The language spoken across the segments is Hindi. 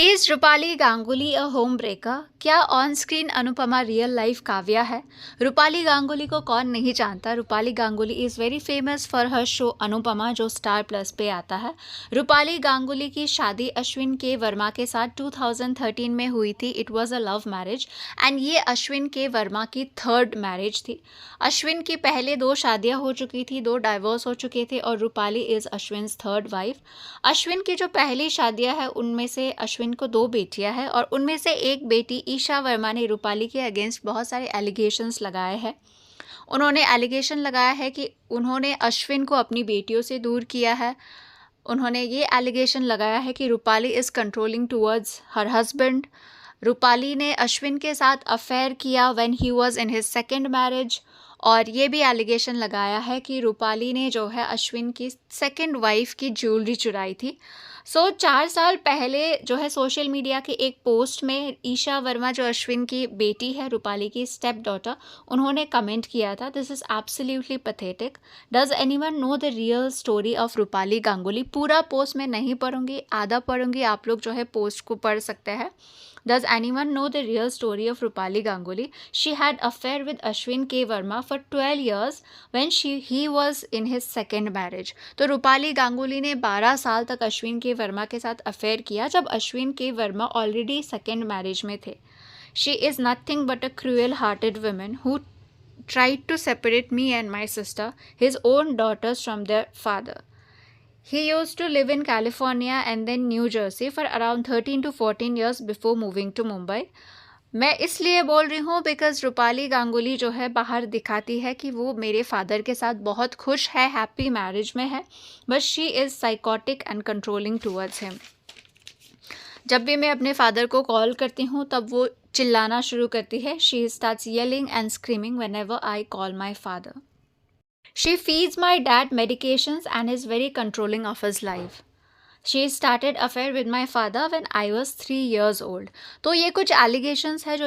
Is Rupali Ganguly a home breaker? क्या on screen Anupama real life Kavya है? रूपाली गांगुली को कौन नहीं जानता। Rupali Ganguly is very famous for her show Anupama, जो स्टार प्लस पे आता है। रूपाली गांगुली की शादी अश्विन के वर्मा के साथ 2013 में हुई थी। It was a love marriage and ये अश्विन के वर्मा की थर्ड मैरिज थी। अश्विन की पहले दो शादियां हो चुकी थी, दो डाइवोर्स हो चुके थे और Rupali is Ashwin third wife. Ashwin की जो पहली शादियां है उनमें से अश्विन को दो बेटियां हैं और उनमें से एक बेटी ईशा वर्मा ने रूपाली के अगेंस्ट बहुत सारे एलिगेशंस लगाए हैं। उन्होंने एलिगेशन लगाया है कि उन्होंने अश्विन को अपनी बेटियों से दूर किया है। उन्होंने ये एलिगेशन लगाया है कि Rupali is controlling towards her husband. Rupali ने अश्विन के साथ अफेयर किया when he was in his second marriage. और ये भी एलिगेशन लगाया है कि रूपाली ने जो है अश्विन की सेकंड वाइफ की ज्वेलरी चुराई थी। 4 साल पहले जो है सोशल मीडिया के एक पोस्ट में ईशा वर्मा, जो अश्विन की बेटी है, रूपाली की स्टेप डॉटर, उन्होंने कमेंट किया था, this is absolutely pathetic. Does anyone know the real story of Rupali Ganguly? पूरा पोस्ट मैं नहीं पढ़ूंगी, आधा पढ़ूंगी, आप लोग जो है पोस्ट को पढ़ सकते हैं। Does anyone know the real story of Rupali Ganguly? She had affair with Ashwin K. Verma for 12 years when he was in his second marriage. तो रूपाली गांगुली ने 12 साल तक अश्विन के वर्मा के साथ अफेयर किया जब अश्विन के वर्मा ऑलरेडी सेकेंड मैरिज में थे। She is nothing but a cruel-hearted woman who tried to separate me and my sister, his own daughters, from their father. He used to live in California and then New Jersey for around 13 to 14 years before moving to Mumbai. मैं इसलिए बोल रही हूँ बिकॉज रूपाली गांगुली जो है बाहर दिखाती है कि वो मेरे फादर के साथ बहुत खुश है, हैप्पी मैरिज में है, but she is psychotic and controlling towards him. जब भी मैं अपने फादर को कॉल करती हूँ तब वो चिल्लाना शुरू करती है। She starts yelling and screaming whenever I call my father. She feeds my dad medications and is very controlling of his life. She started affair with my father when I was 3 years old. तो ये कुछ एलिगेशंस है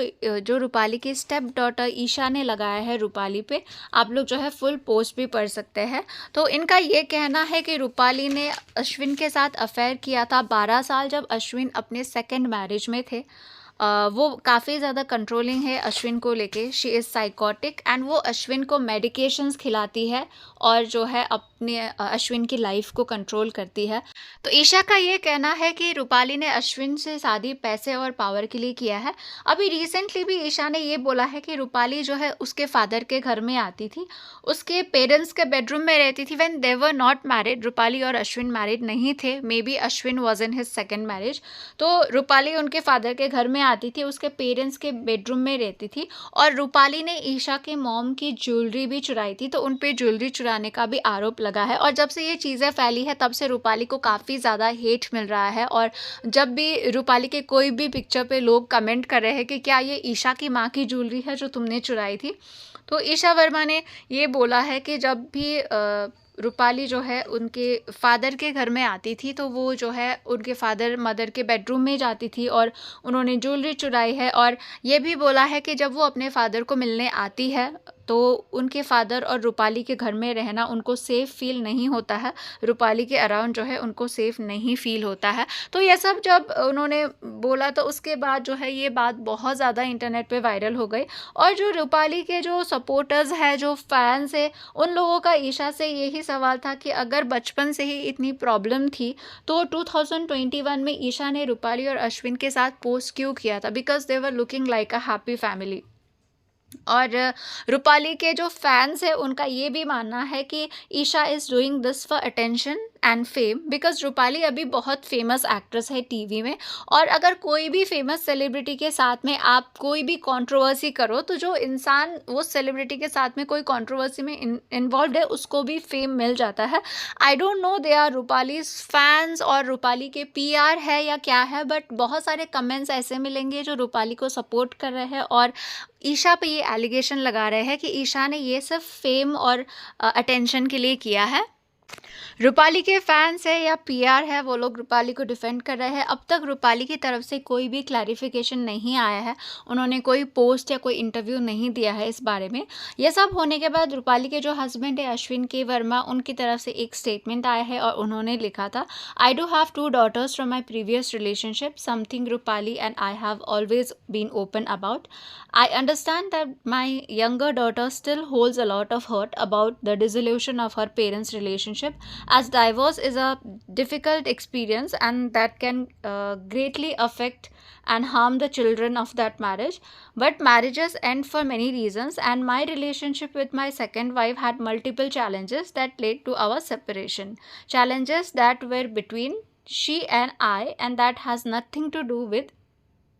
जो रूपाली की स्टेप डॉटर ईशा ने लगाया है रूपाली पे। आप लोग जो है फुल पोस्ट भी पढ़ सकते हैं। तो इनका ये कहना है कि रूपाली ने अश्विन के साथ अफेयर किया था 12 साल जब अश्विन अपने सेकेंड मैरिज में थे। वो काफ़ी ज़्यादा कंट्रोलिंग है अश्विन को लेके। शी इज़ साइकोटिक एंड वो अश्विन को मेडिकेशंस खिलाती है और जो है अपने अश्विन की लाइफ को कंट्रोल करती है। तो ईशा का ये कहना है कि रूपाली ने अश्विन से शादी पैसे और पावर के लिए किया है। अभी रिसेंटली भी ईशा ने ये बोला है कि रूपाली जो है उसके फादर के घर में आती थी, उसके पेरेंट्स के बेडरूम में रहती थी when they were not married. Rupali और अश्विन मैरिड नहीं थे, may be Ashwin was in his second marriage. तो रूपाली उनके फादर के घर में आती थी, उसके पेरेंट्स के बेडरूम में रहती थी और रूपाली ने ईशा के मॉम की ज्वेलरी भी चुराई थी। तो उन पे ज्वेलरी चुराने का भी आरोप लगा है और जब से ये चीज़ें फैली है तब से रूपाली को काफ़ी ज़्यादा हेट मिल रहा है। और जब भी रूपाली के कोई भी पिक्चर पे लोग कमेंट कर रहे हैं कि क्या ये ईशा की माँ की ज्वेलरी है जो तुमने चुराई थी, तो ईशा वर्मा ने ये बोला है कि जब भी रूपाली जो है उनके फादर के घर में आती थी तो वो जो है उनके फादर मदर के बेडरूम में जाती थी और उन्होंने ज्वेलरी चुराई है। और ये भी बोला है कि जब वो अपने फादर को मिलने आती है तो उनके फादर और रूपाली के घर में रहना उनको सेफ़ फील नहीं होता है, रूपाली के अराउंड जो है उनको सेफ़ नहीं फील होता है। तो ये सब जब उन्होंने बोला तो उसके बाद जो है ये बात बहुत ज़्यादा इंटरनेट पे वायरल हो गई और जो रूपाली के जो सपोर्टर्स हैं, जो फैंस हैं, उन लोगों का ईशा से यही सवाल था कि अगर बचपन से ही इतनी प्रॉब्लम थी तो 2021 में ईशा ने रूपाली और अश्विन के साथ पोस्ट क्यों किया था? Because they were looking like a happy family. और रूपाली के जो फैंस हैं उनका ये भी मानना है कि Isha is doing this for attention and fame because Rupali अभी बहुत फेमस एक्ट्रेस है टीवी में। और अगर कोई भी फेमस सेलिब्रिटी के साथ में आप कोई भी कंट्रोवर्सी करो तो जो इंसान वो सेलिब्रिटी के साथ में कोई कंट्रोवर्सी में इन्वॉल्व है उसको भी फेम मिल जाता है। I don't know they are Rupali's fans और रूपाली के पीआर है या क्या है, बट बहुत सारे कमेंट्स ऐसे मिलेंगे जो रूपाली को सपोर्ट कर रहे हैं और ईशा पे ये एलिगेशन लगा रहे हैं कि ईशा ने ये सिर्फ फेम और अटेंशन के लिए किया है। रूपाली के फैंस है या पीआर है, वो लोग रूपाली को डिफेंड कर रहे हैं। अब तक रूपाली की तरफ से कोई भी क्लैरिफिकेशन नहीं आया है, उन्होंने कोई पोस्ट या कोई इंटरव्यू नहीं दिया है इस बारे में। यह सब होने के बाद रूपाली के जो हस्बैंड है अश्विन के वर्मा, उनकी तरफ से एक स्टेटमेंट आया है और उन्होंने लिखा था, I do have 2 daughters from my previous relationship, something Rupali and I have always been open about. I understand that my younger daughter still holds a lot of hurt about the dissolution of her parents' relationship, as divorce is a difficult experience and that can greatly affect and harm the children of that marriage. But marriages end for many reasons, and my relationship with my second wife had multiple challenges that led to our separation. Challenges that were between she and I, and that has nothing to do with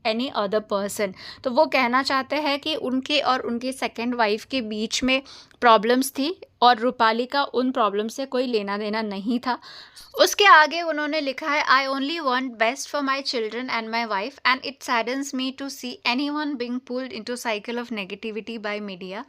any other person. तो वो कहना चाहते हैं कि उनके और उनकी सेकेंड वाइफ के बीच में प्रॉब्लम्स थी और रूपाली का उन प्रॉब्लम से कोई लेना देना नहीं था. उसके आगे उन्होंने लिखा है, I only want best for my children and my wife and it saddens me to see anyone being pulled into cycle of negativity by media.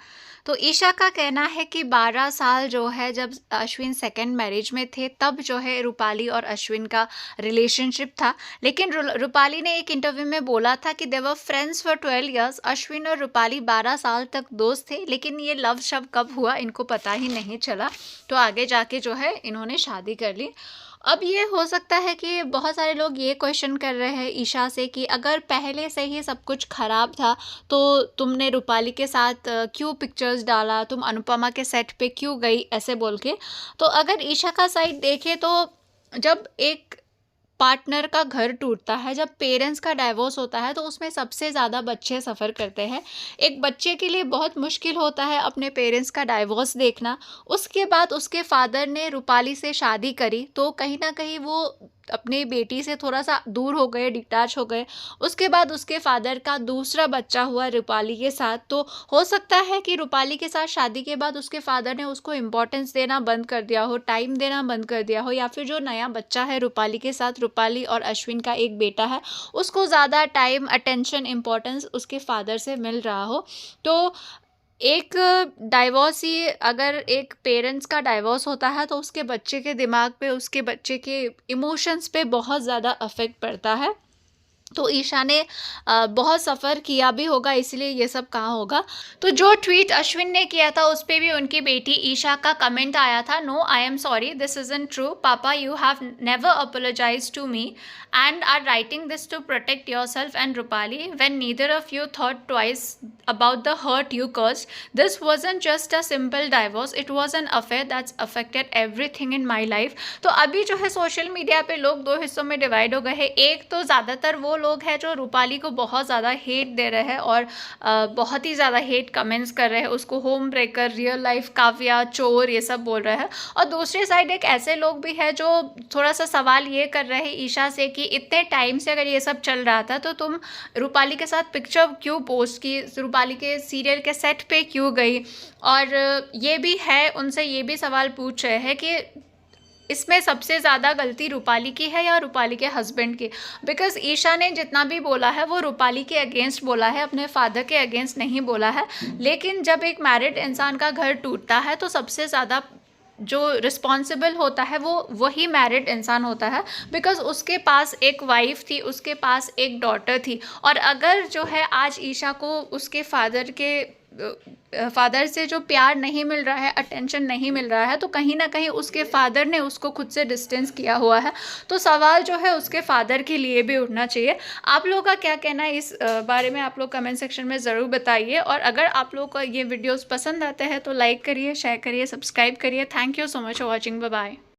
तो ईशा का कहना है कि 12 साल जो है जब अश्विन सेकेंड मैरिज में थे तब जो है रूपाली और अश्विन का रिलेशनशिप था. लेकिन रूपाली ने एक इंटरव्यू में बोला था कि they were friends for 12 years. Ashwin और रूपाली 12 साल तक दोस्त थे, लेकिन ये लव शव कब हुआ इनको पता ही नहीं चला. तो आगे जाके जो है इन्होंने शादी कर ली. अब ये हो सकता है कि बहुत सारे लोग ये क्वेश्चन कर रहे हैं ईशा से कि अगर पहले से ही सब कुछ ख़राब था तो तुमने रूपाली के साथ क्यों पिक्चर्स डाला, तुम अनुपमा के सेट पे क्यों गई, ऐसे बोल के. तो अगर ईशा का साइड देखें तो जब एक पार्टनर का घर टूटता है, जब पेरेंट्स का डाइवोर्स होता है, तो उसमें सबसे ज़्यादा बच्चे सफ़र करते हैं. एक बच्चे के लिए बहुत मुश्किल होता है अपने पेरेंट्स का डाइवोर्स देखना. उसके बाद उसके फादर ने रूपाली से शादी करी तो कहीं ना कहीं वो अपनी बेटी से थोड़ा सा दूर हो गए, डिटैच हो गए. उसके बाद उसके फादर का दूसरा बच्चा हुआ रूपाली के साथ. तो हो सकता है कि रूपाली के साथ शादी के बाद उसके फादर ने उसको इम्पोर्टेंस देना बंद कर दिया हो, टाइम देना बंद कर दिया हो, या फिर जो नया बच्चा है रूपाली के साथ, रूपाली और अश्विन का एक बेटा है, उसको ज़्यादा टाइम, अटेंशन, इम्पोर्टेंस उसके फादर से मिल रहा हो. तो एक डाइवोर्स ही अगर एक पेरेंट्स का डाइवोर्स होता है तो उसके बच्चे के दिमाग पे, उसके बच्चे के इमोशंस पे बहुत ज़्यादा अफेक्ट पड़ता है. तो ईशा ने बहुत सफ़र किया भी होगा, इसलिए ये सब कहा होगा. तो जो ट्वीट अश्विन ने किया था उस पर भी उनकी बेटी ईशा का कमेंट आया था, no I am sorry, this isn't true, papa you have never apologise to me and are writing this to protect yourself and Rupali when neither of you thought twice about the hurt you caused. This wasn't just a simple divorce, it was an affair that's affected everything in my life. तो अभी जो है सोशल मीडिया पे लोग दो हिस्सों में डिवाइड हो गए हैं. एक तो ज़्यादातर वो लोग हैं जो रूपाली को बहुत ज़्यादा हेट दे रहे हैं और बहुत ही ज़्यादा हेट कमेंट्स कर रहे हैं, उसको home breaker, real life Kavya, चोर, ये सब बोल रहे हैं. और दूसरी साइड एक ऐसे लोग भी हैं जो थोड़ा सा सवाल ये कर रहे हैं ईशा से कि इतने टाइम से अगर ये सब चल रहा था तो तुम रूपाली के साथ पिक्चर क्यों पोस्ट की, रूपाली के सीरियल के सेट पे क्यों गई. और ये भी है, उनसे ये भी सवाल पूछ रहे हैं कि इसमें सबसे ज़्यादा गलती रूपाली की है या रूपाली के हस्बैंड की. बिकॉज ईशा ने जितना भी बोला है वो रूपाली के अगेंस्ट बोला है, अपने फादर के अगेंस्ट नहीं बोला है. लेकिन जब एक मैरिड इंसान का घर टूटता है तो सबसे ज़्यादा जो रिस्पॉन्सिबल होता है वो वही मैरिड इंसान होता है. बिकॉज उसके पास एक वाइफ थी, उसके पास एक डॉटर थी. और अगर जो है आज ईशा को उसके फादर से जो प्यार नहीं मिल रहा है, अटेंशन नहीं मिल रहा है, तो कहीं ना कहीं उसके फादर ने उसको खुद से डिस्टेंस किया हुआ है. तो सवाल जो है उसके फादर के लिए भी उठना चाहिए. आप लोगों का क्या कहना है इस बारे में आप लोग कमेंट सेक्शन में ज़रूर बताइए. और अगर आप लोगों को ये वीडियोस पसंद आते हैं तो लाइक करिए, शेयर करिए, सब्सक्राइब करिए. Thank you so much for watching. Bye bye.